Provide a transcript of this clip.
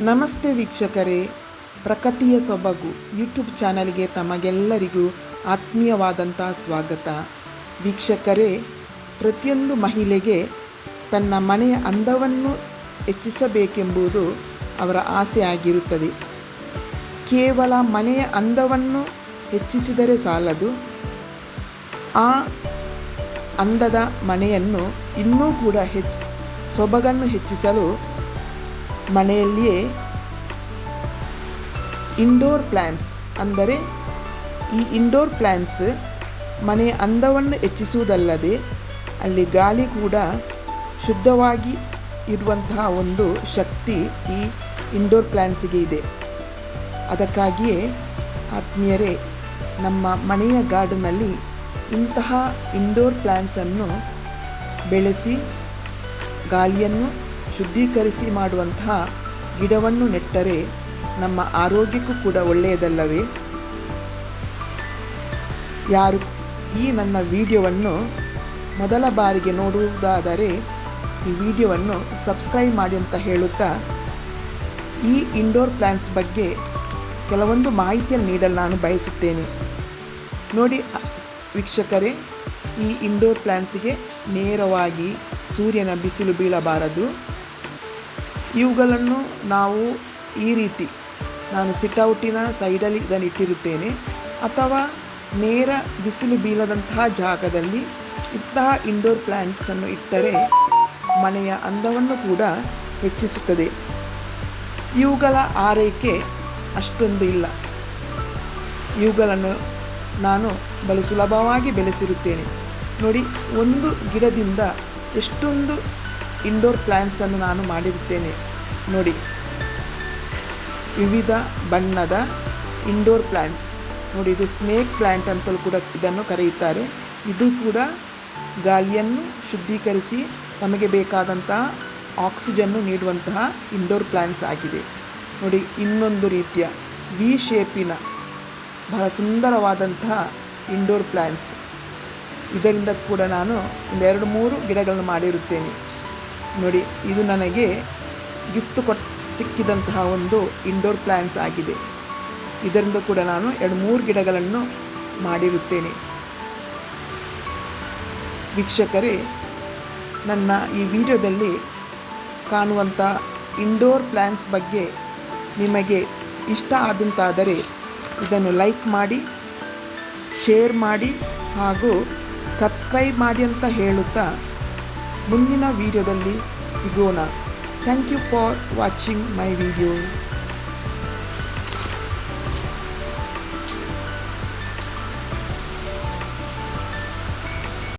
ನಮಸ್ತೆ ವೀಕ್ಷಕರೇ, ಪ್ರಕೃತಿಯ ಸೊಬಗು ಯೂಟ್ಯೂಬ್ ಚಾನಲ್ಗೆ ತಮಗೆಲ್ಲರಿಗೂ ಆತ್ಮೀಯವಾದಂಥ ಸ್ವಾಗತ. ವೀಕ್ಷಕರೇ, ಪ್ರತಿಯೊಂದು ಮಹಿಳೆಗೆ ತನ್ನ ಮನೆಯ ಅಂದವನ್ನು ಹೆಚ್ಚಿಸಬೇಕೆಂಬುದು ಅವರ ಆಸೆ ಆಗಿರುತ್ತದೆ. ಕೇವಲ ಮನೆಯ ಅಂದವನ್ನು ಹೆಚ್ಚಿಸಿದರೆ ಸಾಲದು, ಆ ಅಂದದ ಮನೆಯನ್ನು ಇನ್ನೂ ಕೂಡ ಸೊಬಗನ್ನು ಹೆಚ್ಚಿಸಲು ಮನೆಯಲ್ಲಿಯೇ ಇಂಡೋರ್ ಪ್ಲ್ಯಾಂಟ್ಸ್, ಅಂದರೆ ಈ ಇಂಡೋರ್ ಪ್ಲ್ಯಾಂಟ್ಸ್ ಮನೆಯ ಅಂದವನ್ನು ಹೆಚ್ಚಿಸುವುದಲ್ಲದೆ ಅಲ್ಲಿ ಗಾಳಿ ಕೂಡ ಶುದ್ಧವಾಗಿ ಇರುವಂತಹ ಒಂದು ಶಕ್ತಿ ಈ ಇಂಡೋರ್ ಪ್ಲ್ಯಾಂಟ್ಸಿಗೆ ಇದೆ. ಅದಕ್ಕಾಗಿಯೇ ಆತ್ಮೀಯರೇ, ನಮ್ಮ ಮನೆಯ ಗಾರ್ಡನ್ನಲ್ಲಿ ಇಂತಹ ಇಂಡೋರ್ ಪ್ಲ್ಯಾಂಟ್ಸನ್ನು ಬೆಳೆಸಿ ಗಾಳಿಯನ್ನು ಶುದ್ಧೀಕರಿಸಿ ಮಾಡುವಂತಹ ಗಿಡವನ್ನು ನೆಟ್ಟರೆ ನಮ್ಮ ಆರೋಗ್ಯಕ್ಕೂ ಕೂಡ ಒಳ್ಳೆಯದಲ್ಲವೇ? ಯಾರು ಈ ನನ್ನ ವಿಡಿಯೋವನ್ನು ಮೊದಲ ಬಾರಿಗೆ ನೋಡುವುದಾದರೆ ಈ ವಿಡಿಯೋವನ್ನು ಸಬ್ಸ್ಕ್ರೈಬ್ ಮಾಡಿ ಅಂತ ಹೇಳುತ್ತಾ, ಈ ಇಂಡೋರ್ ಪ್ಲ್ಯಾಂಟ್ಸ್ ಬಗ್ಗೆ ಕೆಲವೊಂದು ಮಾಹಿತಿಯನ್ನು ನೀಡಲು ನಾನು ಬಯಸುತ್ತೇನೆ. ನೋಡಿ ವೀಕ್ಷಕರೇ, ಈ ಇಂಡೋರ್ ಪ್ಲ್ಯಾಂಟ್ಸಿಗೆ ನೇರವಾಗಿ ಸೂರ್ಯನ ಬಿಸಿಲು ಬೀಳಬಾರದು. ಇವುಗಳನ್ನು ನಾವು ಈ ರೀತಿ, ನಾನು ಸಿಟ್ಔಟಿನ ಸೈಡಲ್ಲಿ ಇದನ್ನು ಇಟ್ಟಿರುತ್ತೇನೆ, ಅಥವಾ ನೇರ ಬಿಸಿಲು ಬೀಳದಂತಹ ಜಾಗದಲ್ಲಿ ಇಂತಹ ಇಂಡೋರ್ ಪ್ಲ್ಯಾಂಟ್ಸನ್ನು ಇಟ್ಟರೆ ಮನೆಯ ಅಂದವನ್ನು ಕೂಡ ಹೆಚ್ಚಿಸುತ್ತದೆ. ಇವುಗಳ ಆರೈಕೆ ಅಷ್ಟೊಂದು ಇಲ್ಲ. ಇವುಗಳನ್ನು ನಾನು ಬಲು ಸುಲಭವಾಗಿ ಬೆಳೆಸಿರುತ್ತೇನೆ. ನೋಡಿ, ಒಂದು ಗಿಡದಿಂದ ಎಷ್ಟೊಂದು ಇಂಡೋರ್ ಪ್ಲ್ಯಾಂಟ್ಸನ್ನು ನಾನು ಮಾಡಿರುತ್ತೇನೆ. ನೋಡಿ, ವಿವಿಧ ಬಣ್ಣದ ಇಂಡೋರ್ ಪ್ಲ್ಯಾಂಟ್ಸ್. ನೋಡಿ, ಇದು ಸ್ನೇಕ್ ಪ್ಲ್ಯಾಂಟ್ ಅಂತಲೂ ಕೂಡ ಇದನ್ನು ಕರೆಯುತ್ತಾರೆ. ಇದು ಕೂಡ ಗಾಳಿಯನ್ನು ಶುದ್ಧೀಕರಿಸಿ ನಮಗೆ ಬೇಕಾದಂತಹ ಆಕ್ಸಿಜನ್ನು ನೀಡುವಂತಹ ಇಂಡೋರ್ ಪ್ಲ್ಯಾಂಟ್ಸ್ ಆಗಿದೆ. ನೋಡಿ, ಇನ್ನೊಂದು ರೀತಿಯ ವಿ ಶೇಪಿನ ಬಹಳ ಸುಂದರವಾದಂತಹ ಇಂಡೋರ್ ಪ್ಲ್ಯಾಂಟ್ಸ್. ಇದರಿಂದ ಕೂಡ ನಾನು ಒಂದು 2-3 ಗಿಡಗಳನ್ನು ಮಾಡಿರುತ್ತೇನೆ. ನೋಡಿ, ಇದು ನನಗೆ ಗಿಫ್ಟ್ ಸಿಕ್ಕಿದಂತಹ ಒಂದು ಇಂಡೋರ್ ಪ್ಲ್ಯಾಂಟ್ಸ್ ಆಗಿದೆ. ಇದರಿಂದ ಕೂಡ ನಾನು 2-3 ಗಿಡಗಳನ್ನು ಮಾಡಿರುತ್ತೇನೆ. ವೀಕ್ಷಕರೇ, ನನ್ನ ಈ ವಿಡಿಯೋದಲ್ಲಿ ಕಾಣುವಂಥ ಇಂಡೋರ್ ಪ್ಲ್ಯಾಂಟ್ಸ್ ಬಗ್ಗೆ ನಿಮಗೆ ಇಷ್ಟ ಆದಂತಾದರೆ ಇದನ್ನು ಲೈಕ್ ಮಾಡಿ, ಶೇರ್ ಮಾಡಿ ಹಾಗೂ ಸಬ್ಸ್ಕ್ರೈಬ್ ಮಾಡಿ ಅಂತ ಹೇಳುತ್ತಾ ಮುಂದಿನ ವಿಡಿಯೋದಲ್ಲಿ ಸಿಗೋಣ. Thank you for watching my video.